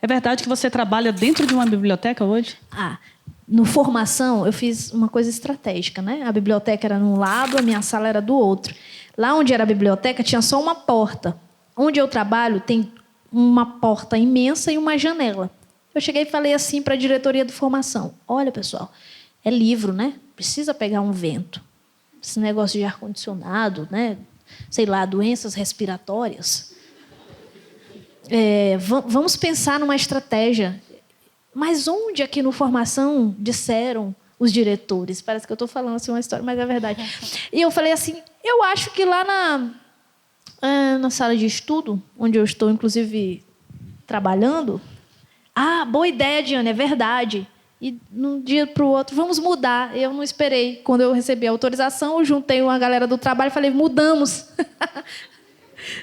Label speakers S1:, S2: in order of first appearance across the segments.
S1: É verdade que você trabalha dentro de uma biblioteca hoje?
S2: No formação, eu fiz uma coisa estratégica, né? A biblioteca era num lado, a minha sala era do outro. Lá onde era a biblioteca, tinha só uma porta. Onde eu trabalho, tem uma porta imensa e uma janela. Eu cheguei e falei assim para a diretoria de formação: olha, pessoal, é livro, né? Precisa pegar um vento. Esse negócio de ar-condicionado, né? Sei lá, doenças respiratórias. Vamos pensar numa estratégia. Mas onde aqui no formação disseram os diretores? Parece que eu estou falando assim uma história, mas é verdade. E eu falei assim, eu acho que lá na sala de estudo, onde eu estou, inclusive, trabalhando... boa ideia, Diana, é verdade. E, de um dia para o outro, vamos mudar. Eu não esperei. Quando eu recebi a autorização, eu juntei uma galera do trabalho e falei, mudamos.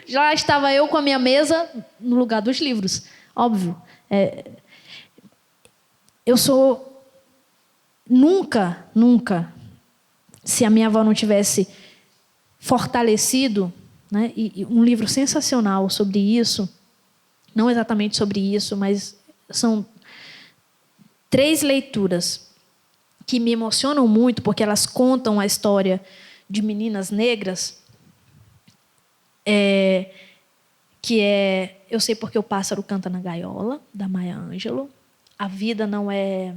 S2: Já estava eu com a minha mesa no lugar dos livros. Óbvio. Eu sou... Nunca, se a minha avó não tivesse fortalecido, né, e um livro sensacional sobre isso, não exatamente sobre isso, mas são 3 leituras que me emocionam muito, porque elas contam a história de meninas negras, que é Eu Sei Porque o Pássaro Canta na Gaiola, da Maya Angelou. A vida não é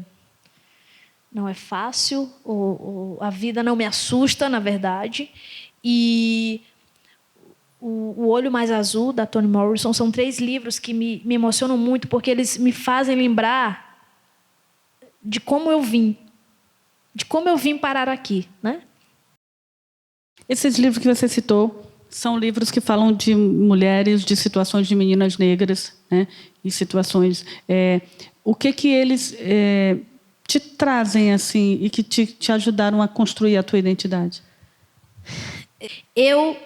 S2: fácil, ou a vida não me assusta, na verdade. E o Olho Mais Azul, da Toni Morrison, são 3 livros que me emocionam muito, porque eles me fazem lembrar de como eu vim parar aqui, né?
S1: Esses livros que você citou são livros que falam de mulheres, de situações de meninas negras, né? E situações... o que eles te trazem assim e que te ajudaram a construir a tua identidade?
S2: Eu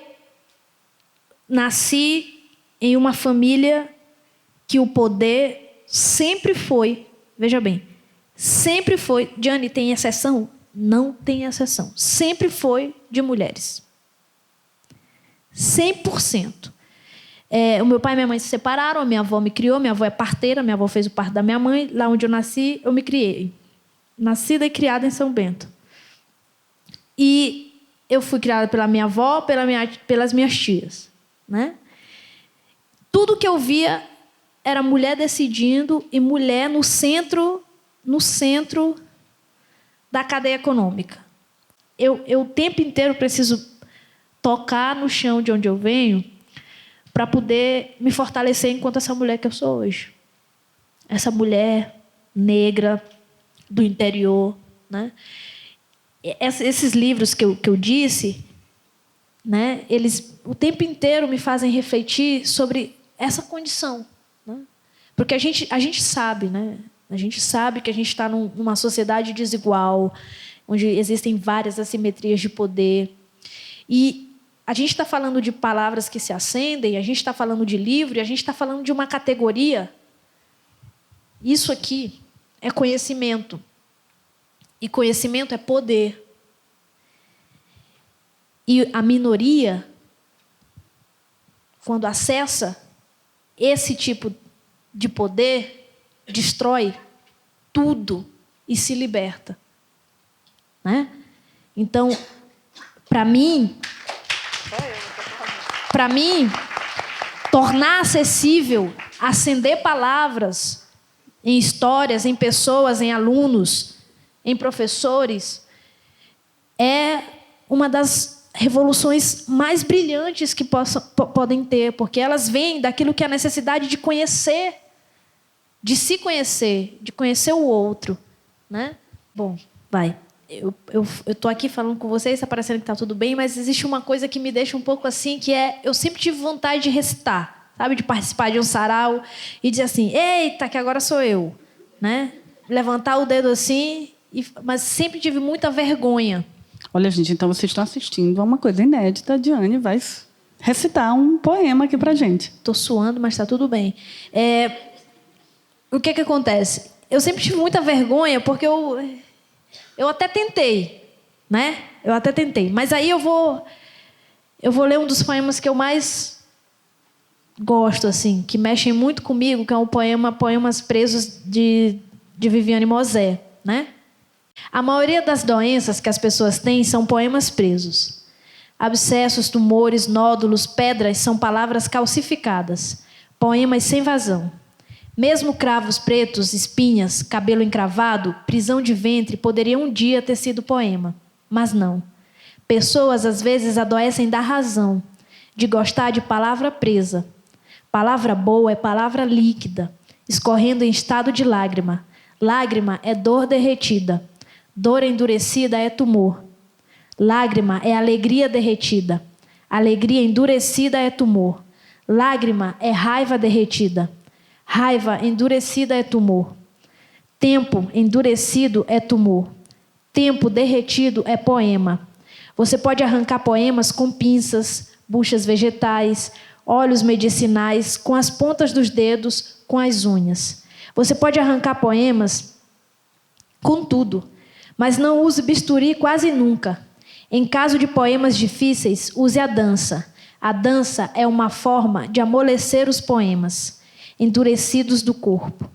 S2: nasci em uma família que o poder sempre foi, veja bem, sempre foi, Diane, tem exceção? Não tem exceção. Sempre foi de mulheres. 100%. O meu pai e minha mãe se separaram, a minha avó me criou, minha avó é parteira, minha avó fez o parto da minha mãe, lá onde eu nasci, eu me criei. Nascida e criada em São Bento. E eu fui criada pela minha avó, pelas minhas tias, né? Tudo que eu via era mulher decidindo e mulher no centro da cadeia econômica. Eu o tempo inteiro preciso tocar no chão de onde eu venho para poder me fortalecer enquanto essa mulher que eu sou hoje. Essa mulher negra do interior, né? Esses livros que eu disse, né, eles o tempo inteiro me fazem refletir sobre essa condição, né? Porque a gente sabe, né? A gente sabe que a gente está numa sociedade desigual, onde existem várias assimetrias de poder. E a gente está falando de palavras que se acendem, a gente está falando de livro, e a gente está falando de uma categoria. Isso aqui é conhecimento. E conhecimento é poder. E a minoria, quando acessa esse tipo de poder, destrói tudo e se liberta, né? Então, para mim, tornar acessível, acender palavras em histórias, em pessoas, em alunos, em professores, é uma das revoluções mais brilhantes que podem ter, porque elas vêm daquilo que é a necessidade de conhecer, de se conhecer, de conhecer o outro, né? Bom, vai. Eu estou aqui falando com vocês, está parecendo que está tudo bem, mas existe uma coisa que me deixa um pouco assim, que é... Eu sempre tive vontade de recitar, sabe? De participar de um sarau e dizer assim, eita, que agora sou eu, né? Levantar o dedo assim, mas sempre tive muita vergonha.
S1: Olha, gente, então vocês estão assistindo a uma coisa inédita. A Diane vai recitar um poema aqui pra gente.
S2: Estou suando, mas está tudo bem. O que acontece? Eu sempre tive muita vergonha, porque eu até tentei, né? Eu até tentei. Mas aí eu vou ler um dos poemas que eu mais gosto, assim, que mexem muito comigo, que é um poema Poemas Presos de Viviane Mosé, né? A maioria das doenças que as pessoas têm são poemas presos. Abscessos, tumores, nódulos, pedras são palavras calcificadas, poemas sem vazão. Mesmo cravos pretos, espinhas, cabelo encravado, prisão de ventre poderiam um dia ter sido poema, mas não. Pessoas às vezes adoecem da razão, de gostar de palavra presa. Palavra boa é palavra líquida, escorrendo em estado de lágrima. Lágrima é dor derretida. Dor endurecida é tumor. Lágrima é alegria derretida. Alegria endurecida é tumor. Lágrima é raiva derretida. Raiva endurecida é tumor. Tempo endurecido é tumor. Tempo derretido é poema. Você pode arrancar poemas com pinças, buchas vegetais, óleos medicinais, com as pontas dos dedos, com as unhas. Você pode arrancar poemas com tudo, mas não use bisturi quase nunca. Em caso de poemas difíceis, use a dança. A dança é uma forma de amolecer os poemas endurecidos do corpo.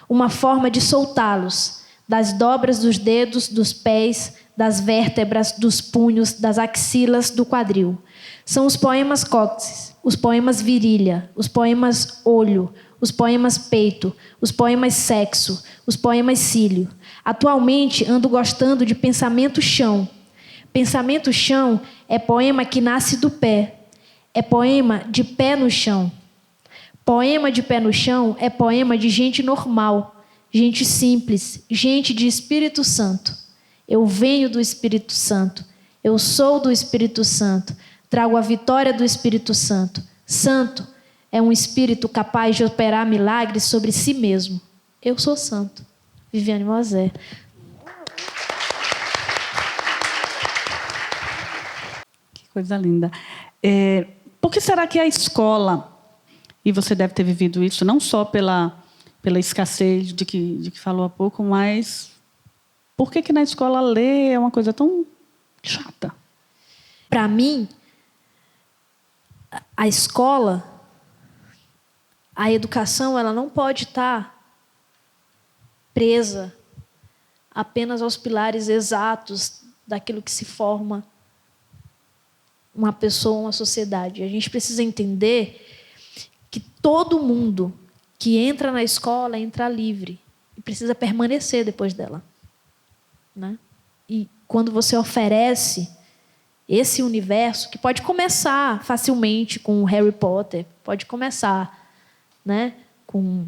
S2: Uma forma de soltá-los das dobras dos dedos, dos pés, das vértebras, dos punhos, das axilas, do quadril. São os poemas cóccix, os poemas virilha, os poemas olho, os poemas peito, os poemas sexo, os poemas cílio. Atualmente ando gostando de pensamento chão. Pensamento chão é poema que nasce do pé. É poema de pé no chão. Poema de pé no chão é poema de gente normal, gente simples, gente de Espírito Santo. Eu venho do Espírito Santo. Eu sou do Espírito Santo. Trago a vitória do Espírito Santo. Santo é um espírito capaz de operar milagres sobre si mesmo. Eu sou santo. Viviane Mosé.
S1: Que coisa linda. Por que será que a escola, e você deve ter vivido isso, não só pela escassez de que falou há pouco, mas por que na escola ler é uma coisa tão chata?
S2: Para mim, a escola, a educação, ela não pode estar presa apenas aos pilares exatos daquilo que se forma uma pessoa, uma sociedade. A gente precisa entender que todo mundo que entra na escola entra livre e precisa permanecer depois dela, né? E quando você oferece esse universo, que pode começar facilmente com Harry Potter, pode começar, né, com,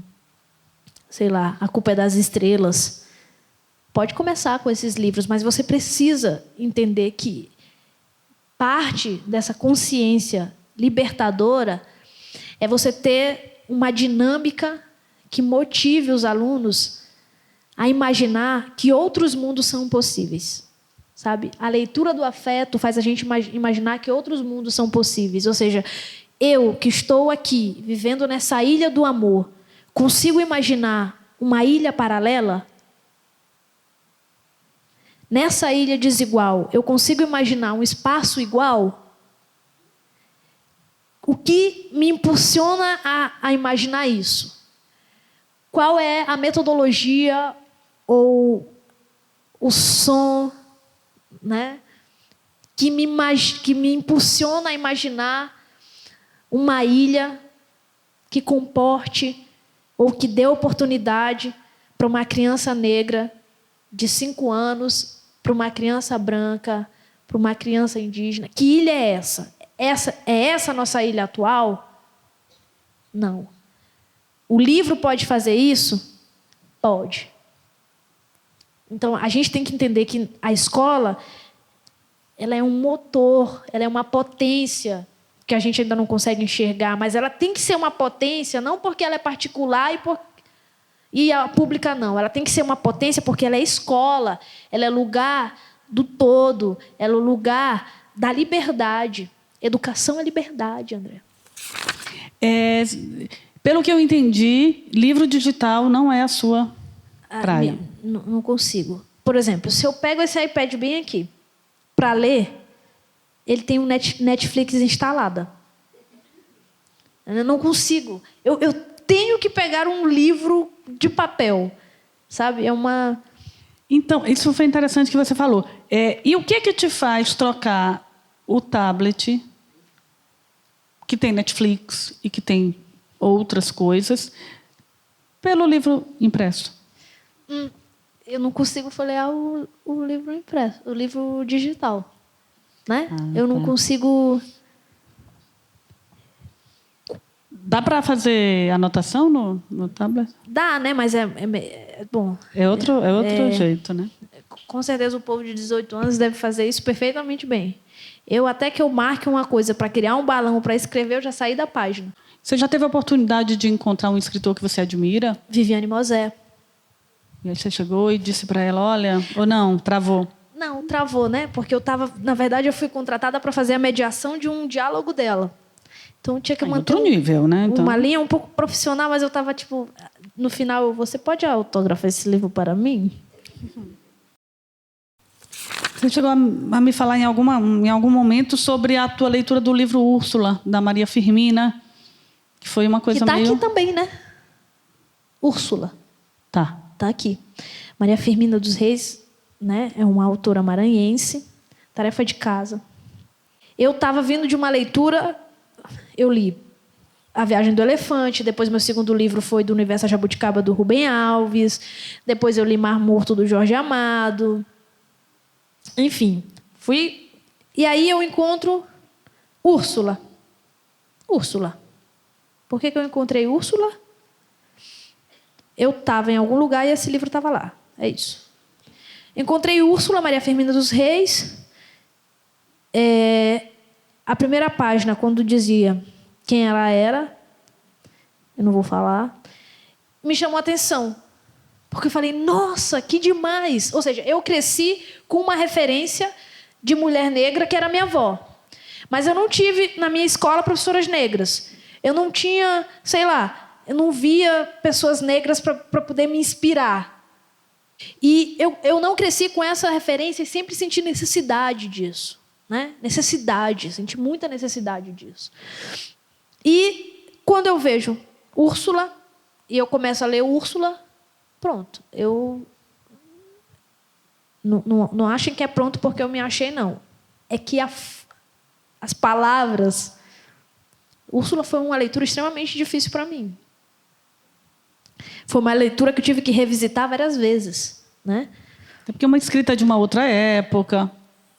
S2: sei lá, A Culpa é das Estrelas, pode começar com esses livros, mas você precisa entender que parte dessa consciência libertadora é você ter uma dinâmica que motive os alunos a imaginar que outros mundos são possíveis. Sabe? A leitura do afeto faz a gente imaginar que outros mundos são possíveis. Ou seja, eu que estou aqui, vivendo nessa ilha do amor, consigo imaginar uma ilha paralela? Nessa ilha desigual, eu consigo imaginar um espaço igual? O que me impulsiona a imaginar isso? Qual é a metodologia ou o som, né, que me impulsiona a imaginar uma ilha que comporte ou que dê oportunidade para uma criança negra de 5 anos, para uma criança branca, para uma criança indígena? Que ilha é essa? É essa a nossa ilha atual? Não. O livro pode fazer isso? Pode. Então, a gente tem que entender que a escola, ela é um motor, ela é uma potência que a gente ainda não consegue enxergar, mas ela tem que ser uma potência, não porque ela é particular e a pública não. Ela tem que ser uma potência porque ela é escola, ela é lugar do todo, ela é o lugar da liberdade. Educação é liberdade, André.
S1: Pelo que eu entendi, livro digital não é a sua praia.
S2: Não consigo. Por exemplo, se eu pego esse iPad bem aqui para ler, ele tem um Netflix instalada. Eu não consigo. Eu tenho que pegar um livro de papel, sabe? É uma...
S1: Então, isso foi interessante que você falou. E o que te faz trocar o tablet, que tem Netflix e que tem outras coisas, pelo livro impresso?
S2: Eu não consigo folhear o livro impresso, o livro digital, né? Eu não consigo...
S1: Dá para fazer anotação no tablet?
S2: Dá, né? Mas bom.
S1: É outro jeito, né?
S2: Com certeza o povo de 18 anos deve fazer isso perfeitamente bem. Eu, até que eu marque uma coisa para criar um balão, para escrever, eu já saí da página.
S1: Você já teve a oportunidade de encontrar um escritor que você admira?
S2: Viviane Mosé.
S1: E aí você chegou e disse para ela, olha, ou não, travou?
S2: Não, travou, né? Porque na verdade, eu fui contratada para fazer a mediação de um diálogo dela. Então tinha que manter
S1: outro nível, né? Então...
S2: uma linha um pouco profissional, mas eu estava tipo, no final, você pode autografar esse livro para mim?
S1: Você chegou a me falar em algum momento sobre a tua leitura do livro Úrsula, da Maria Firmina, que foi uma coisa
S2: que tá
S1: meio...
S2: aqui também, né? Úrsula.
S1: Tá
S2: aqui. Maria Firmina dos Reis, né? É uma autora maranhense. Tarefa de casa. Eu estava vindo de uma leitura, eu li A Viagem do Elefante, depois meu segundo livro foi do Universo Jabuticaba, do Rubem Alves, depois eu li Mar Morto, do Jorge Amado. Enfim, fui... E aí eu encontro Úrsula. Úrsula. Por que eu encontrei Úrsula? Eu estava em algum lugar e esse livro estava lá. É isso. Encontrei Úrsula, Maria Firmina dos Reis. A primeira página, quando dizia quem ela era, eu não vou falar, me chamou a atenção. Porque eu falei, nossa, que demais! Ou seja, eu cresci com uma referência de mulher negra que era minha avó. Mas eu não tive, na minha escola, professoras negras. Eu não tinha, sei lá, eu não via pessoas negras para poder me inspirar. E eu não cresci com essa referência e sempre senti necessidade disso. Né? Senti muita necessidade disso. E quando eu vejo Úrsula, e eu começo a ler Úrsula, pronto. Eu não achem que é pronto porque eu me achei, não. É que as palavras... Úrsula foi uma leitura extremamente difícil para mim. Foi uma leitura que eu tive que revisitar várias vezes. Né?
S1: É porque é uma escrita de uma outra época.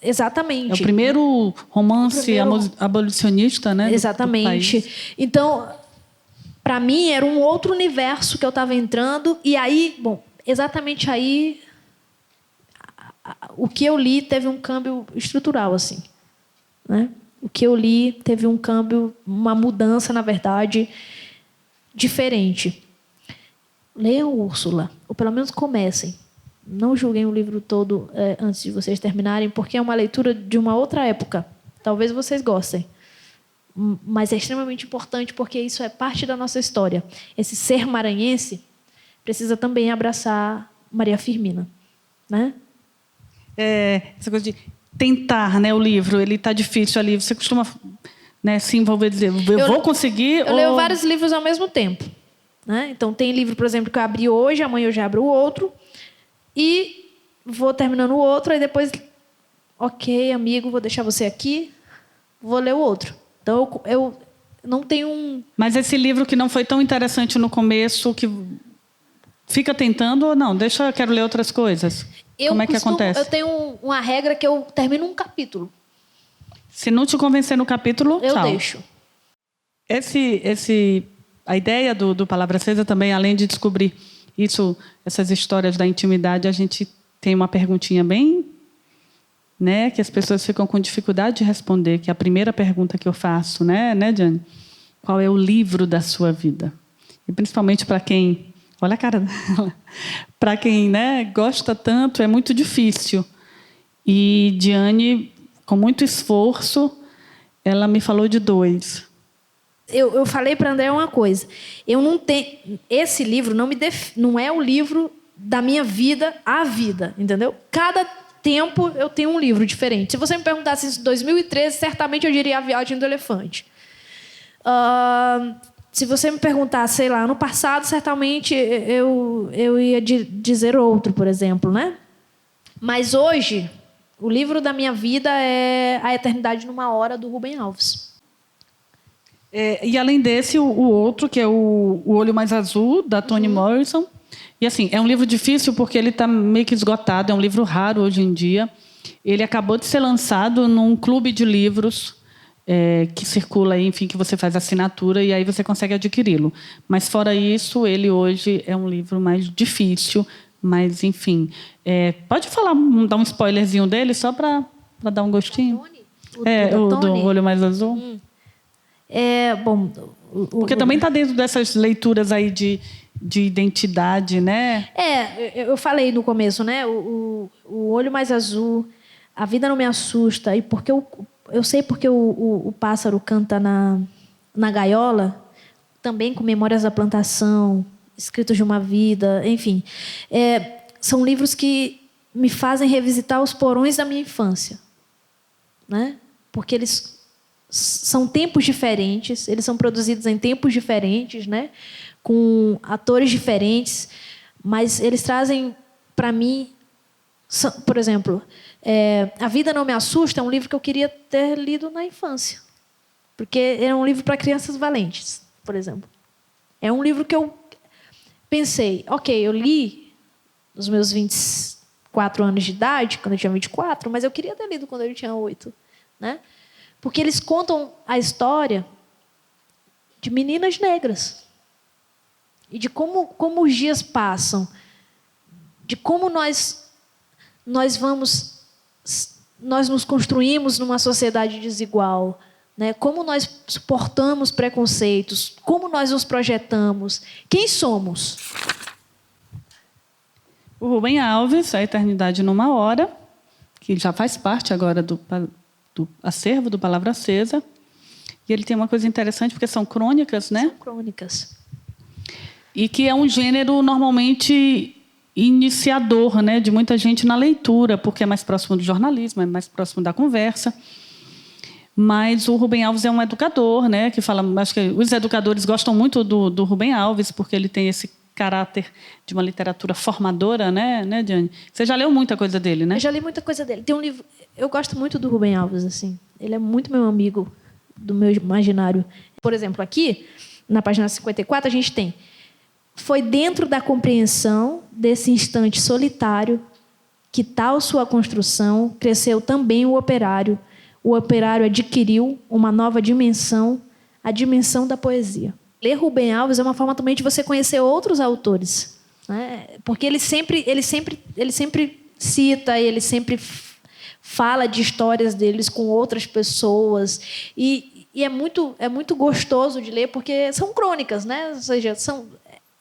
S2: Exatamente.
S1: É o primeiro romance abolicionista, né?
S2: Exatamente. Então, para mim, era um outro universo que eu estava entrando. E aí, bom, exatamente aí, o que eu li teve um câmbio estrutural, assim. Né? O que eu li teve um câmbio, uma mudança, na verdade, diferente. Leiam Úrsula, ou pelo menos comecem. Não julguem o livro todo antes de vocês terminarem, porque é uma leitura de uma outra época. Talvez vocês gostem. Mas é extremamente importante porque isso é parte da nossa história. Esse ser maranhense precisa também abraçar Maria Firmina. Né?
S1: Essa coisa de tentar, né, o livro, ele está difícil ali. Você costuma, né, se envolver e dizer, eu vou conseguir?
S2: Eu leio vários livros ao mesmo tempo. Né? Então, tem livro, por exemplo, que eu abri hoje, amanhã eu já abro o outro. E vou terminando o outro, aí depois, ok, amigo, vou deixar você aqui, vou ler o outro. Então, eu não tenho
S1: Mas esse livro que não foi tão interessante no começo, que fica tentando ou não? Eu quero ler outras coisas. Como é que acontece?
S2: Eu tenho uma regra que eu termino um capítulo.
S1: Se não te convencer no capítulo,
S2: eu
S1: tchau.
S2: deixo.
S1: A ideia do Palavra Acesa também, além de descobrir essas histórias da intimidade, a gente tem uma perguntinha bem, né, que as pessoas ficam com dificuldade de responder, que é a primeira pergunta que eu faço, né, Diane? Qual é o livro da sua vida? E principalmente para quem, olha a cara dela, para quem, né, gosta tanto, é muito difícil. E Diane, com muito esforço, ela me falou de 2.
S2: Eu falei para André uma coisa. Eu não tenho... Esse livro não é o livro da minha vida, a vida, entendeu? Cada tempo eu tenho um livro diferente. Se você me perguntasse isso em 2013, certamente eu diria A Viagem do Elefante. Se você me perguntar, sei lá, no passado, certamente eu ia dizer outro, por exemplo, né? Mas hoje, o livro da minha vida é A Eternidade numa Hora, do Rubem Alves.
S1: E além desse, o outro, que é o Olho Mais Azul, da Toni Morrison. E assim, é um livro difícil porque ele está meio que esgotado, é um livro raro hoje em dia. Ele acabou de ser lançado num clube de livros que circula aí, enfim, que você faz assinatura e aí você consegue adquiri-lo. Mas fora isso, ele hoje é um livro mais difícil, mas enfim. Pode falar, dar um spoilerzinho dele, só para dar um gostinho? O do Olho Mais Azul.
S2: Bom...
S1: Porque também está dentro dessas leituras aí de identidade, né?
S2: Eu falei no começo, né? O Olho Mais Azul, A Vida Não Me Assusta, e porque eu sei porque o pássaro canta na gaiola, também com Memórias da Plantação, Escritos de uma Vida, enfim. São livros que me fazem revisitar os porões da minha infância, né? Porque eles são tempos diferentes, eles são produzidos em tempos diferentes, né? Com atores diferentes, mas eles trazem para mim, por exemplo, A Vida Não Me Assusta é um livro que eu queria ter lido na infância, porque é um livro para crianças valentes, por exemplo. É um livro que eu pensei, ok, eu li nos meus 24 anos de idade, quando eu tinha 24, mas eu queria ter lido quando eu tinha 8, né? Porque eles contam a história de meninas negras e de como os dias passam, de como nós nos construímos numa sociedade desigual, né? Como nós suportamos preconceitos, como nós nos projetamos, quem somos.
S1: O Rubem Alves, A Eternidade numa Hora, que já faz parte agora do acervo do Palavra Acesa. E ele tem uma coisa interessante, porque são crônicas, né?
S2: São crônicas.
S1: E que é um gênero normalmente iniciador, né, de muita gente na leitura, porque é mais próximo do jornalismo, é mais próximo da conversa. Mas o Rubem Alves é um educador, né, que fala, acho que os educadores gostam muito do Rubem Alves, porque ele tem esse caráter de uma literatura formadora, né, Diane? Você já leu muita coisa dele, né?
S2: Eu já li muita coisa dele. Tem um livro, eu gosto muito do Rubem Alves, assim. Ele é muito meu amigo do meu imaginário. Por exemplo, aqui, na página 54, a gente tem: foi dentro da compreensão desse instante solitário que tal sua construção cresceu também o operário. O operário adquiriu uma nova dimensão, a dimensão da poesia. Ler Rubem Alves é uma forma também de você conhecer outros autores, né? Porque ele sempre cita, ele sempre fala de histórias deles com outras pessoas e é muito gostoso de ler, porque são crônicas, né? Ou seja,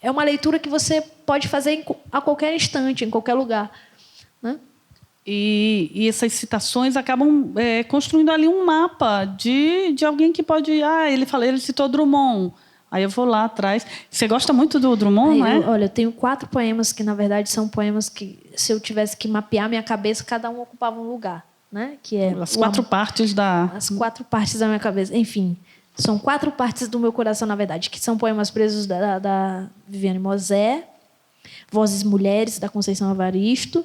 S2: é uma leitura que você pode fazer a qualquer instante, em qualquer lugar, né?
S1: E essas citações acabam construindo ali um mapa de alguém que pode... ele citou Drummond. Aí eu vou lá atrás. Você gosta muito do Drummond, não é?
S2: Olha, eu tenho 4 poemas que, na verdade, são poemas que, se eu tivesse que mapear minha cabeça, cada um ocupava um lugar, né? Que é
S1: as 4 partes da...
S2: As 4 partes da minha cabeça. Enfim, são 4 partes do meu coração, na verdade, que são poemas presos da Viviane Mosé, Vozes Mulheres, da Conceição Evaristo,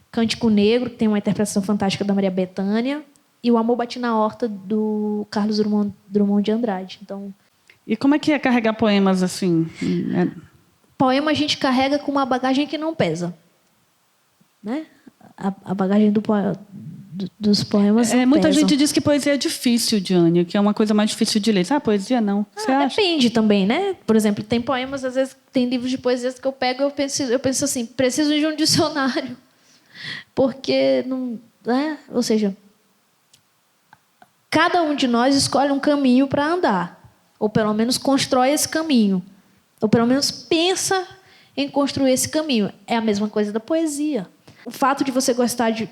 S2: Cântico Negro, que tem uma interpretação fantástica da Maria Bethânia, e O Amor Bate na Horta, do Carlos Drummond de Andrade. Então...
S1: E como é que é carregar poemas assim?
S2: Poema a gente carrega com uma bagagem que não pesa, né? A bagagem dos poemas não
S1: muita
S2: pesam.
S1: gente diz que poesia é difícil, Diane, que é uma coisa mais difícil de ler. Poesia não. Você acha?
S2: Depende também, né? Por exemplo, tem poemas, às vezes, tem livros de poesias que eu pego e eu penso assim, preciso de um dicionário. Porque não... né? Ou seja, cada um de nós escolhe um caminho para andar. Ou pelo menos constrói esse caminho. Ou pelo menos pensa em construir esse caminho. É a mesma coisa da poesia. O fato de você gostar de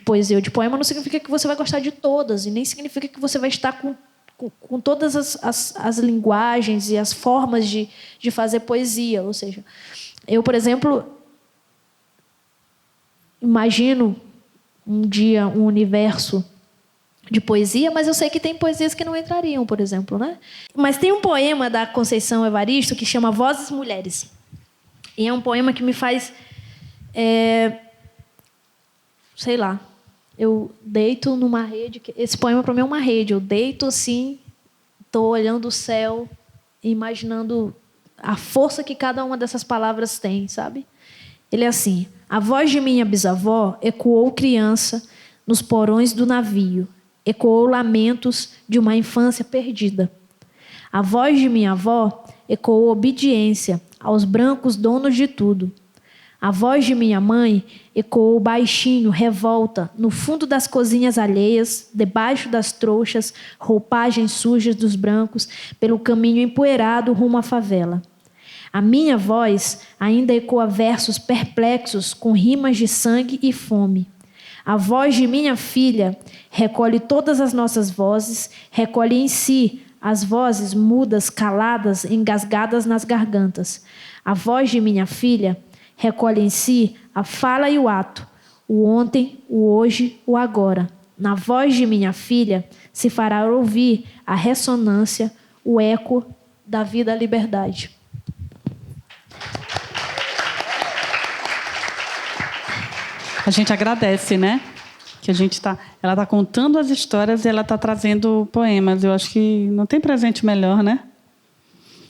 S2: poesia ou de poema não significa que você vai gostar de todas. E nem significa que você vai estar com todas as linguagens e as formas de fazer poesia. Ou seja, eu, por exemplo, imagino um dia um universo de poesia, mas eu sei que tem poesias que não entrariam, por exemplo, né? Mas tem um poema da Conceição Evaristo que chama Vozes Mulheres. E é um poema que me faz... sei lá, eu deito numa rede... Esse poema, para mim, é uma rede. Eu deito assim, estou olhando o céu, imaginando a força que cada uma dessas palavras tem, sabe? Ele é assim: a voz de minha bisavó ecoou criança nos porões do navio, ecoou lamentos de uma infância perdida. A voz de minha avó ecoou obediência aos brancos donos de tudo. A voz de minha mãe ecoou baixinho, revolta, no fundo das cozinhas alheias, debaixo das trouxas, roupagens sujas dos brancos, pelo caminho empoeirado rumo à favela. A minha voz ainda ecoa versos perplexos com rimas de sangue e fome. A voz de minha filha recolhe todas as nossas vozes, recolhe em si as vozes mudas, caladas, engasgadas nas gargantas. A voz de minha filha recolhe em si a fala e o ato, o ontem, o hoje, o agora. Na voz de minha filha se fará ouvir a ressonância, o eco da vida à liberdade.
S1: A gente agradece, né? Que ela está contando as histórias e ela está trazendo poemas. Eu acho que não tem presente melhor, né?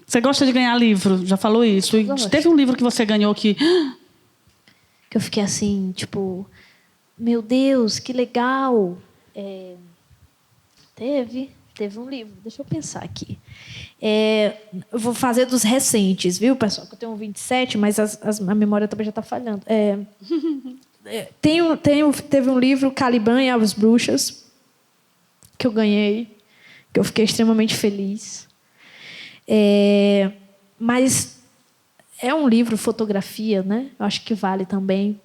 S1: Você gosta de ganhar livro? Já falou isso. E teve um livro que você ganhou que
S2: eu fiquei assim, tipo, meu Deus, que legal. Teve um livro, deixa eu pensar aqui. Eu vou fazer dos recentes, viu, pessoal? Que eu tenho 27, mas a memória também já está falhando. Teve um livro, Caliban e Aves Bruxas, que eu ganhei, que eu fiquei extremamente feliz. Mas é um livro, fotografia, né? Eu acho que vale também.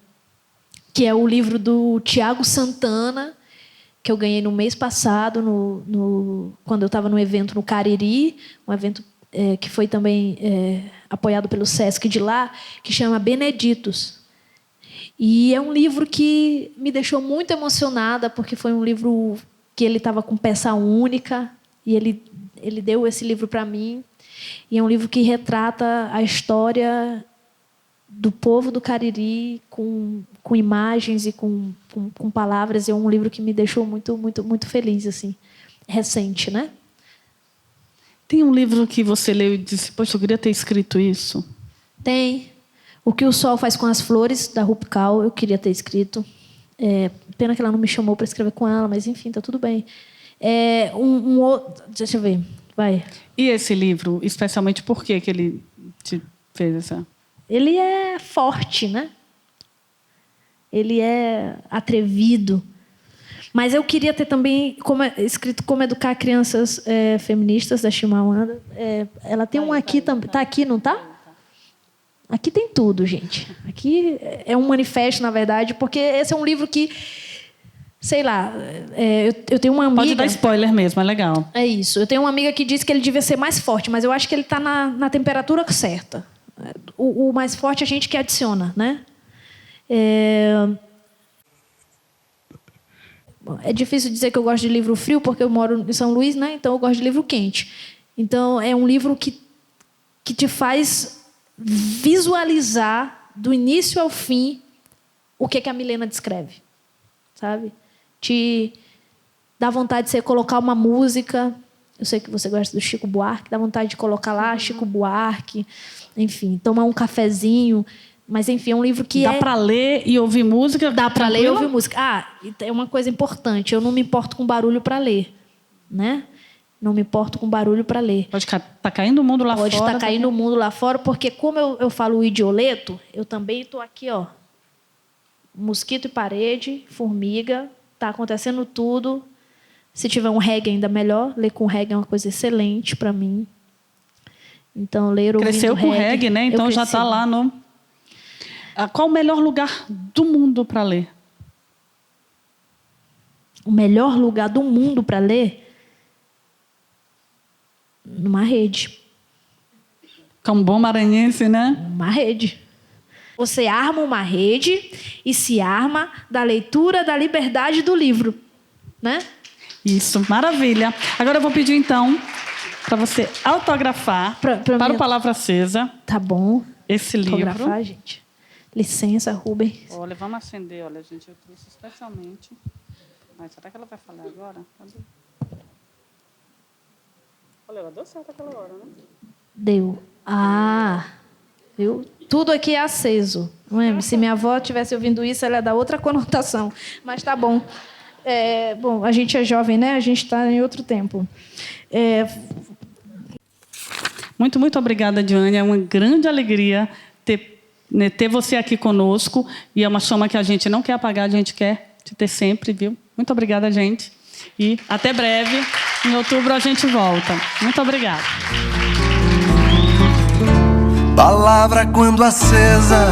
S2: Que é o livro do Tiago Santana, que eu ganhei no mês passado, quando eu estava no evento no Cariri, um evento que foi também apoiado pelo Sesc de lá, que chama Beneditos. E é um livro que me deixou muito emocionada, porque foi um livro que ele estava com peça única, e ele deu esse livro para mim. E é um livro que retrata a história do povo do Cariri com imagens e com palavras. É um livro que me deixou muito, muito, muito feliz, assim. Recente, né?
S1: Tem um livro que você leu e disse: poxa, eu queria ter escrito isso?
S2: Tem. O que o Sol Faz com as Flores, da Rupi Kaur, eu queria ter escrito. Pena que ela não me chamou para escrever com ela, mas enfim, tá tudo bem. Deixa eu ver. Vai.
S1: E esse livro, especialmente por que ele te fez essa?
S2: Ele é forte, né? Ele é atrevido. Mas eu queria ter também escrito Como Educar Crianças Feministas, da Chimamanda. Ela tem um aqui também. Está aqui, não está? Aqui tem tudo, gente. Aqui é um manifesto, na verdade, porque esse é um livro que, sei lá, eu tenho uma amiga...
S1: Pode dar spoiler mesmo, é legal.
S2: É isso. Eu tenho uma amiga que disse que ele devia ser mais forte, mas eu acho que ele está na temperatura certa. O mais forte a gente que adiciona, né? É difícil dizer que eu gosto de livro frio, porque eu moro em São Luís, né? Então eu gosto de livro quente. Então é um livro que te faz visualizar do início ao fim o que a Milena descreve, sabe? Te dá vontade de você colocar uma música. Eu sei que você gosta do Chico Buarque, dá vontade de colocar lá Chico Buarque, enfim, tomar um cafezinho. Mas, enfim, é um livro que
S1: dá para ler e ouvir música?
S2: Dá para ler e ouvir música. É uma coisa importante. Eu não me importo com barulho para ler, né? Não me importo com barulho para ler.
S1: Pode estar caindo o mundo lá fora.
S2: Pode estar caindo o mundo lá fora, porque como eu falo o idioleto, eu também estou aqui, ó. Mosquito e parede, formiga, está acontecendo tudo. Se tiver um reggae, ainda melhor. Ler com reggae é uma coisa excelente para mim. Então, ler ouvindo
S1: Cresceu com reggae, né? Então já está lá no... Qual o melhor lugar do mundo para ler?
S2: O melhor lugar do mundo para ler? Numa rede.
S1: Como bom maranhense, né?
S2: Uma rede. Você arma uma rede e se arma da leitura, da liberdade do livro, né?
S1: Isso, maravilha. Agora eu vou pedir, então, para você autografar para o Palavra Acesa.
S2: Tá bom.
S1: Esse livro.
S2: Autografar, gente. Licença, Rubens.
S1: Olha, vamos acender. Olha, gente, eu trouxe especialmente. Mas será que ela vai falar agora? Cadê? Olha, ela deu certo aquela hora, né?
S2: Deu. Ah, viu? Tudo aqui é aceso. Não é? Se minha avó estivesse ouvindo isso, ela ia dar outra conotação. Mas tá bom. Bom, a gente é jovem, né? A gente está em outro tempo.
S1: Muito, muito obrigada, Diane. É uma grande alegria ter você aqui conosco. E é uma chama que a gente não quer apagar, a gente quer te ter sempre, viu? Muito obrigada, gente. E até breve. Em outubro a gente volta. Muito obrigada.
S3: Palavra quando acesa,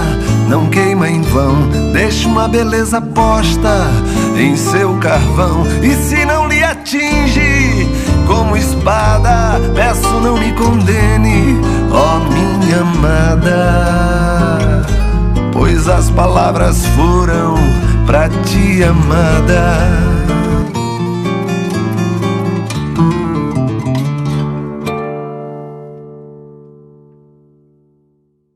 S3: não queima em vão. Deixa uma beleza posta em seu carvão. E se não lhe atinge como espada, peço não me condene, ó minha amada, pois as palavras foram pra ti, amada.